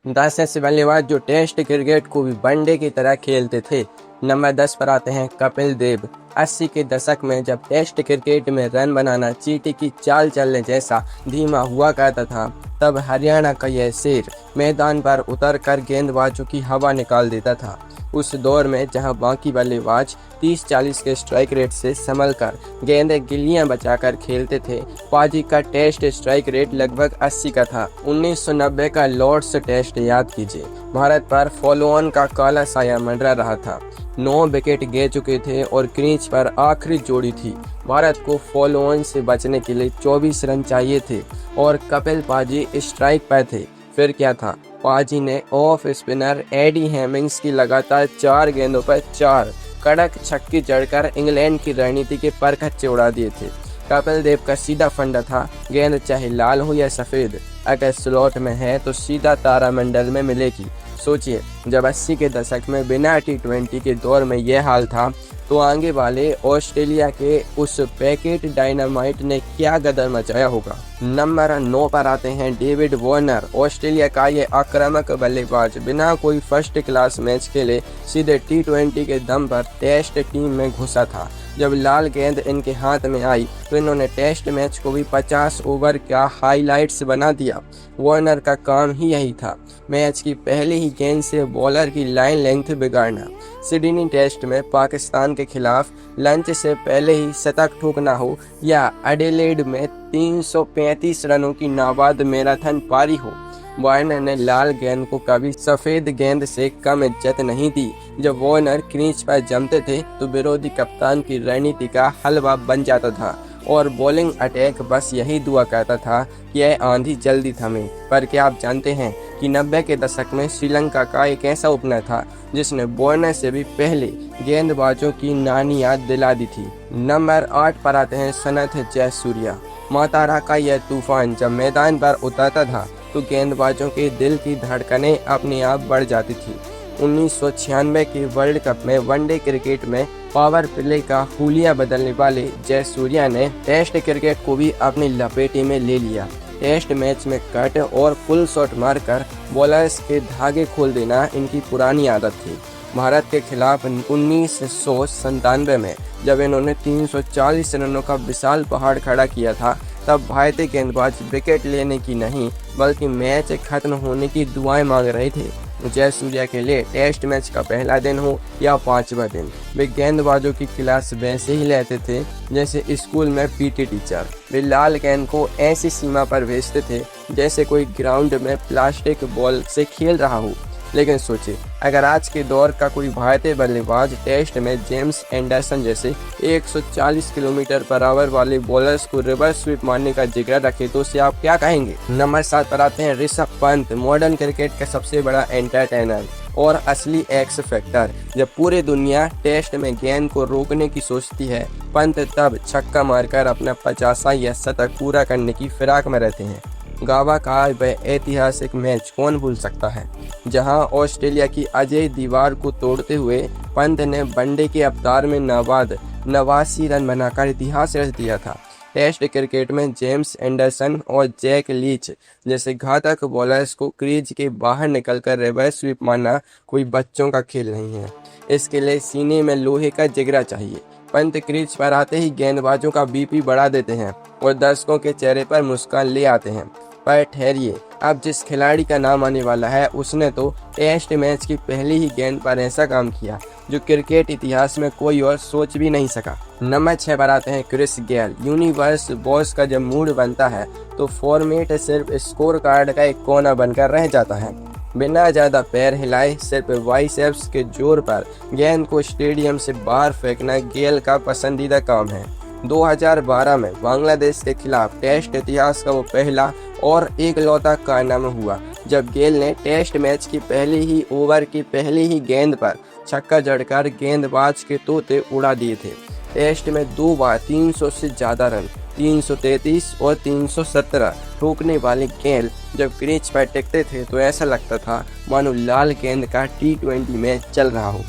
10 ऐसे बल्लेबाज जो टेस्ट क्रिकेट को भी वनडे की तरह खेलते थे। नंबर 10 पर आते हैं कपिल देव। 80 के दशक में जब टेस्ट क्रिकेट में रन बनाना चींटी की चाल चलने जैसा धीमा हुआ करता था, तब हरियाणा का यह शेर मैदान पर उतर कर गेंदबाजों की हवा निकाल देता था। उस दौर में जहां बाकी बल्लेबाज 30-40 के स्ट्राइक रेट से संभल कर गेंदें गिल्लियां बचाकर खेलते थे, पाजी का टेस्ट स्ट्राइक रेट लगभग 80 का था। 1990 का लॉर्ड्स टेस्ट याद कीजिए। भारत पर फॉलो ऑन का काला साया मंडरा रहा था। 9 विकेट गिर चुके थे और क्रीज पर आखिरी जोड़ी थी। भारत को फॉलो ऑन से बचने के लिए 24 रन चाहिए थे और कपिल पाजी स्ट्राइक पर थे। फिर क्या था, पाजी ने ऑफ स्पिनर एडी हेमिंग्स की लगातार 4 गेंदों पर 4 कड़क छक्के जड़कर इंग्लैंड की रणनीति के परखच्चे उड़ा दिए थे। कपिल देव का सीधा फंडा था, गेंद चाहे लाल हो या सफ़ेद, अगर स्लॉट में है तो सीधा तारामंडल में मिलेगी। सोचिए, जब 80 के दशक में बिना T20 के दौर में यह हाल था, तो आगे वाले ऑस्ट्रेलिया के उस पैकेट डायनामाइट ने क्या गदर मचाया होगा। नंबर 9 पर आते हैं डेविड वार्नर। ऑस्ट्रेलिया का ये आक्रामक बल्लेबाज बिना कोई फर्स्ट क्लास मैच खेले सीधे T20 के दम पर टेस्ट टीम में घुसा था। जब लाल गेंद इनके हाथ में आई तो इन्होंने टेस्ट मैच को भी 50 ओवर का हाईलाइट्स बना दिया। वार्नर का काम ही यही था, मैच की पहली ही गेंद से बॉलर की लाइन लेंथ बिगाड़ना। सिडनी टेस्ट में पाकिस्तान के खिलाफ लंच से पहले ही शतक ठोकना हो या एडिलेड में 335 रनों की नाबाद मैराथन पारी हो, वार्नर ने लाल गेंद को कभी सफ़ेद गेंद से कम इज्जत नहीं दी। जब वार्नर क्रीज पर जमते थे तो विरोधी कप्तान की रणनीति का हलवा बन जाता था और बॉलिंग अटैक बस यही दुआ करता था कि यह आंधी जल्दी थमे। पर क्या आप जानते हैं कि 90 के दशक में श्रीलंका का एक ऐसा ओपनर था जिसने वार्नर से भी पहले गेंदबाजों की नानी याद दिला दी थी। नंबर 8 पर आते हैं सनथ जयसूर्या। मातारा का यह तूफान जब मैदान पर उतरता था तो गेंदबाजों के दिल की धड़कनें अपने आप बढ़ जाती थी। 1996 के वर्ल्ड कप में वनडे क्रिकेट में पावर प्ले का हुलिया बदलने वाले जयसूर्या ने टेस्ट क्रिकेट को भी अपनी लपेटे में ले लिया। टेस्ट मैच में कट और फुल शॉट मारकर बॉलर्स के धागे खोल देना इनकी पुरानी आदत थी। भारत के खिलाफ 1997 में जब इन्होंने 340 रनों का विशाल पहाड़ खड़ा किया था, तब भारतीय गेंदबाज विकेट लेने की नहीं बल्कि मैच खत्म होने की दुआएं मांग रहे थे। जयसूर्या के लिए टेस्ट मैच का पहला दिन हो या 5वां दिन, वे गेंदबाजों की क्लास वैसे ही लेते थे जैसे स्कूल में पीटी टीचर। वे लाल गेंद को ऐसी सीमा पर भेजते थे जैसे कोई ग्राउंड में प्लास्टिक बॉल से खेल रहा हो। लेकिन सोचिए, अगर आज के दौर का कोई भारतीय बल्लेबाज टेस्ट में जेम्स एंडरसन जैसे 140 किलोमीटर पर आवर वाले बॉलर्स को रिवर्स स्वीप मारने का जिक्र रखे तो उसे आप क्या कहेंगे। नंबर 7 पर आते हैं ऋषभ पंत। मॉडर्न क्रिकेट का सबसे बड़ा एंटरटेनर और असली एक्स फैक्टर। जब पूरी दुनिया टेस्ट में गेंद को रोकने की सोचती है, पंत तब छक्का मारकर अपना 50वां या शतक पूरा करने की फिराक में रहते हैं। गावा का वह ऐतिहासिक मैच कौन भूल सकता है, जहां ऑस्ट्रेलिया की अजय दीवार को तोड़ते हुए पंत ने वनडे के अवतार में नाबाद 89 रन बनाकर इतिहास रच दिया था। टेस्ट क्रिकेट में जेम्स एंडरसन और जैक लीच जैसे घातक बॉलर्स को क्रीज के बाहर निकलकर रिवर्स स्वीप मारना कोई बच्चों का खेल नहीं है। इसके लिए सीने में लोहे का जिगरा चाहिए। पंत क्रीज पर आते ही गेंदबाजों का बीपी बढ़ा देते हैं और दर्शकों के चेहरे पर मुस्कान ले आते हैं। पर ठहरिए, अब जिस खिलाड़ी का नाम आने वाला है उसने तो टेस्ट मैच की पहली ही गेंद पर ऐसा काम किया जो क्रिकेट इतिहास में कोई और सोच भी नहीं सका। नंबर 6 पर आते हैं क्रिस गेल। यूनिवर्स बॉस का जब मूड बनता है तो फॉर्मेट सिर्फ स्कोर कार्ड का एक कोना बनकर रह जाता है। बिना ज़्यादा पैर हिलाए सिर्फ बाइसेप्स के जोर पर गेंद को स्टेडियम से बाहर फेंकना गेल का पसंदीदा काम है। 2012 में बांग्लादेश के खिलाफ टेस्ट इतिहास का वो पहला और एकलौता कारनामा हुआ जब गेल ने टेस्ट मैच की पहली ही ओवर की पहली ही गेंद पर छक्का जड़कर गेंदबाज के तोते उड़ा दिए थे। टेस्ट में 2 बार 300 से ज़्यादा रन, 333 और 317 ठोकने वाले गेल जब क्रीज पर टिकते थे तो ऐसा लगता था मानो लाल गेंद का T20 मैच चल रहा हो।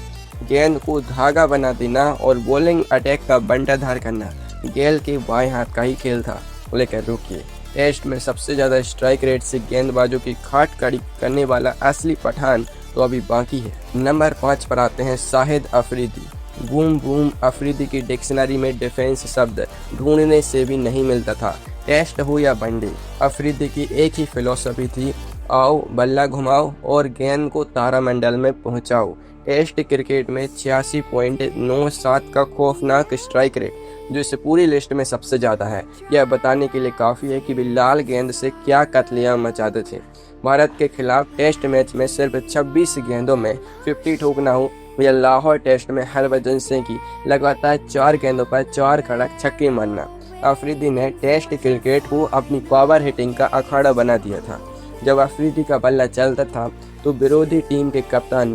गेंद को धागा बना देना और बॉलिंग अटैक का बंटाधार करना गेल के बाएं हाथ का ही खेल था। लेकर रुकिए, टेस्ट में सबसे ज़्यादा स्ट्राइक रेट से गेंदबाजों की खाट खड़ी करने वाला असली पठान तो अभी बाकी है। नंबर 5 पर आते हैं शाहिद अफरीदी। बूम बूम अफरीदी की डिक्शनरी में डिफेंस शब्द ढूंढने से भी नहीं मिलता था। टेस्ट हो या वनडे, अफरीदी की एक ही फिलॉसफी थी, आओ बल्ला घुमाओ और गेंद को तारामंडल में पहुंचाओ। टेस्ट क्रिकेट में 86.97 का खौफनाक स्ट्राइक रेट, जो इस पूरी लिस्ट में सबसे ज़्यादा है, यह बताने के लिए काफ़ी है कि वे लाल गेंद से क्या कत्लेआम मचाते थे। भारत के खिलाफ टेस्ट मैच में सिर्फ 26 गेंदों में 50 ठोकना हो या लाहौर टेस्ट में हरभजन सिंह की लगातार 4 गेंदों पर 4 कड़क छक्के मारना, अफरीदी ने टेस्ट क्रिकेट को अपनी पावर हिटिंग का अखाड़ा बना दिया था। जब अफरीदी का बल्ला चलता था तो विरोधी टीम के कप्तान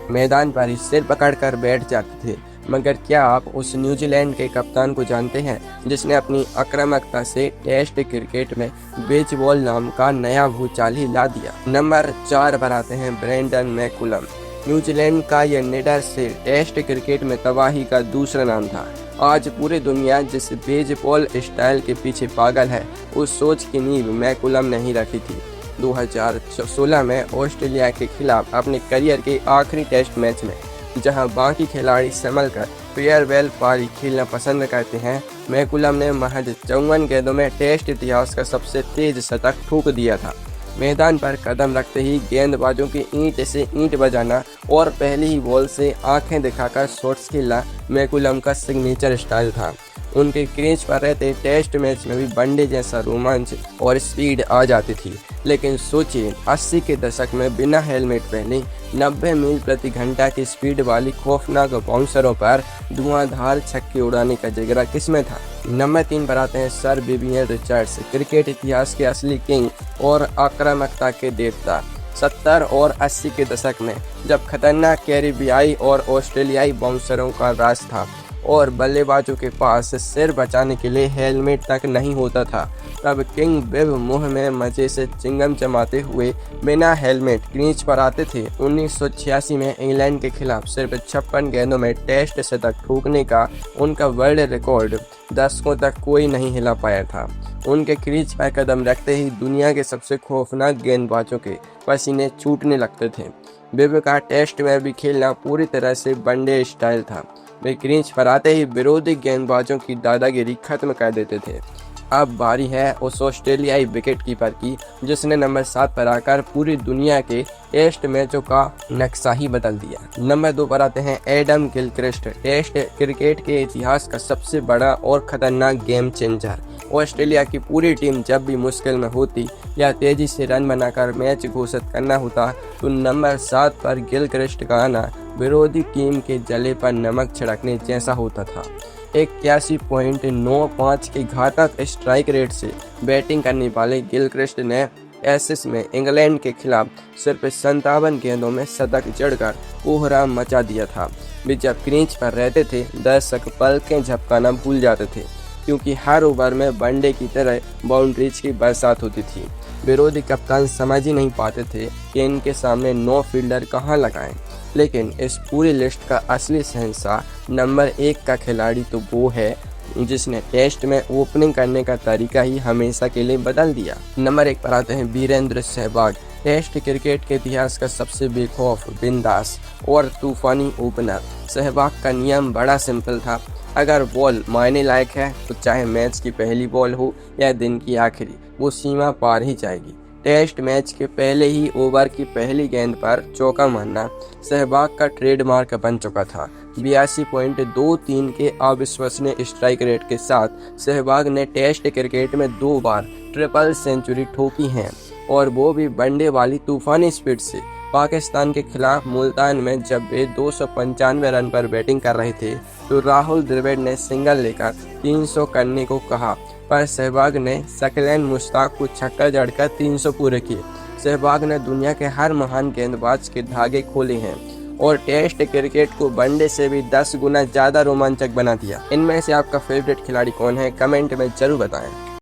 मैदान पर ही सिर पकड़कर बैठ जाते थे। मगर क्या आप उस न्यूजीलैंड के कप्तान को जानते हैं जिसने अपनी आक्रामकता से टेस्ट क्रिकेट में बेसबॉल नाम का नया भूचाल ही ला दिया। नंबर 4 पर आते हैं ब्रेंडन मैकुलम। न्यूजीलैंड का यह निडर से टेस्ट क्रिकेट में तबाही का दूसरा नाम था। आज पूरी दुनिया जिस बेसबॉल स्टाइल के पीछे पागल है, उस सोच की नींव मैकुलम ने ही रखी थी। 2016 में ऑस्ट्रेलिया के खिलाफ अपने करियर के आखिरी टेस्ट मैच में, जहां बाकी खिलाड़ी संभल कर फेयरवेल पारी खेलना पसंद करते हैं, मैकुलम ने महज 54 गेंदों में टेस्ट इतिहास का सबसे तेज शतक ठोक दिया था। मैदान पर कदम रखते ही गेंदबाजों की ईंट से ईंट बजाना और पहली ही बॉल से आंखें दिखाकर शॉट्स खेलना मैकुलम का सिग्नेचर स्टाइल था। उनके क्रीज पर रहते टेस्ट मैच में भी वनडे जैसा रोमांच और स्पीड आ जाती थी। लेकिन सोचिए, 80 के दशक में बिना हेलमेट पहने 90 मील प्रति घंटा की स्पीड वाली खौफनाक बाउंसरों पर धुआंधार छक्के उड़ाने का जिगरा किसमें था। नंबर 3 पर आते हैं सर विवियन रिचर्ड्स, क्रिकेट इतिहास के असली किंग और आक्रामकता के देवता। 70 और 80 के दशक में जब खतरनाक कैरिबियाई और ऑस्ट्रेलियाई बाउंसरों का राज था और बल्लेबाजों के पास सिर बचाने के लिए हेलमेट तक नहीं होता था, तब किंग बिव मुंह में मजे से चिंगम जमाते हुए बिना हेलमेट क्रीज पर आते थे। 1986 में इंग्लैंड के खिलाफ सिर्फ 56 गेंदों में टेस्ट शतक ठोकने का उनका वर्ल्ड रिकॉर्ड दशकों तक कोई नहीं हिला पाया था। उनके क्रीज पर कदम रखते ही दुनिया के सबसे खौफनाक गेंदबाजों के पसीने छूटने लगते थे। बिव का टेस्ट में भी खेलना पूरी तरह से वनडे स्टाइल था। वे क्रीज पर आते ही विरोधी गेंदबाजों की दादागिरी खत्म कर देते थे। अब बारी है उस ऑस्ट्रेलियाई विकेटकीपर की जिसने नंबर 7 पर आकर पूरी दुनिया के टेस्ट मैचों का नक्शा ही बदल दिया। नंबर 2 पर आते हैं एडम गिलक्रिस्ट, टेस्ट क्रिकेट के इतिहास का सबसे बड़ा और खतरनाक गेम चेंजर। ऑस्ट्रेलिया की पूरी टीम जब भी मुश्किल में होती या तेजी से रन बनाकर मैच घोषित करना होता, तो नंबर 7 पर गिलक्रिस्ट का आना विरोधी टीम के जले पर नमक छिड़कने जैसा होता था। 81.95 के घातक स्ट्राइक रेट से बैटिंग करने वाले गिलक्रिस्ट ने एसेस में इंग्लैंड के खिलाफ सिर्फ 57 गेंदों में शतक जड़कर कोहराम मचा दिया था। वे जब क्रीज पर रहते थे, दर्शक पलकें झपकाना भूल जाते थे, क्योंकि हर ओवर में वनडे की तरह बाउंड्रीज की बरसात होती थी। विरोधी कप्तान समझ ही नहीं पाते थे कि इनके सामने 9 फील्डर कहां लगाएं। लेकिन इस पूरी लिस्ट का असली शहंशाह नंबर 1 का खिलाड़ी तो वो है जिसने टेस्ट में ओपनिंग करने का तरीका ही हमेशा के लिए बदल दिया। नंबर 1 पर आते हैं वीरेंद्र सहवाग, टेस्ट क्रिकेट के इतिहास का सबसे बेखौफ, बिंदास और तूफानी ओपनर। सहवाग का नियम बड़ा सिंपल था, अगर बॉल मायने लायक है तो चाहे मैच की पहली बॉल हो या दिन की आखिरी, वो सीमा पार ही जाएगी। टेस्ट मैच के पहले ही ओवर की पहली गेंद पर चौका मारना सहवाग का ट्रेडमार्क बन चुका था। 82.23 के अविश्वसनीय स्ट्राइक रेट के साथ सहवाग ने टेस्ट क्रिकेट में 2 बार ट्रिपल सेंचुरी ठोकी हैं, और वो भी वनडे वाली तूफानी स्पीड से। पाकिस्तान के खिलाफ मुल्तान में जब वे 295 रन पर बैटिंग कर रहे थे, तो राहुल द्रविड़ ने सिंगल लेकर 300 करने को कहा, पर सहवाग ने सकलैन मुश्ताक को छक्का जड़कर 300 पूरे किए। सहवाग ने दुनिया के हर महान गेंदबाज के धागे खोले हैं और टेस्ट क्रिकेट को वनडे से भी 10 गुना ज्यादा रोमांचक बना दिया। इनमें से आपका फेवरेट खिलाड़ी कौन है, कमेंट में जरूर बताएं।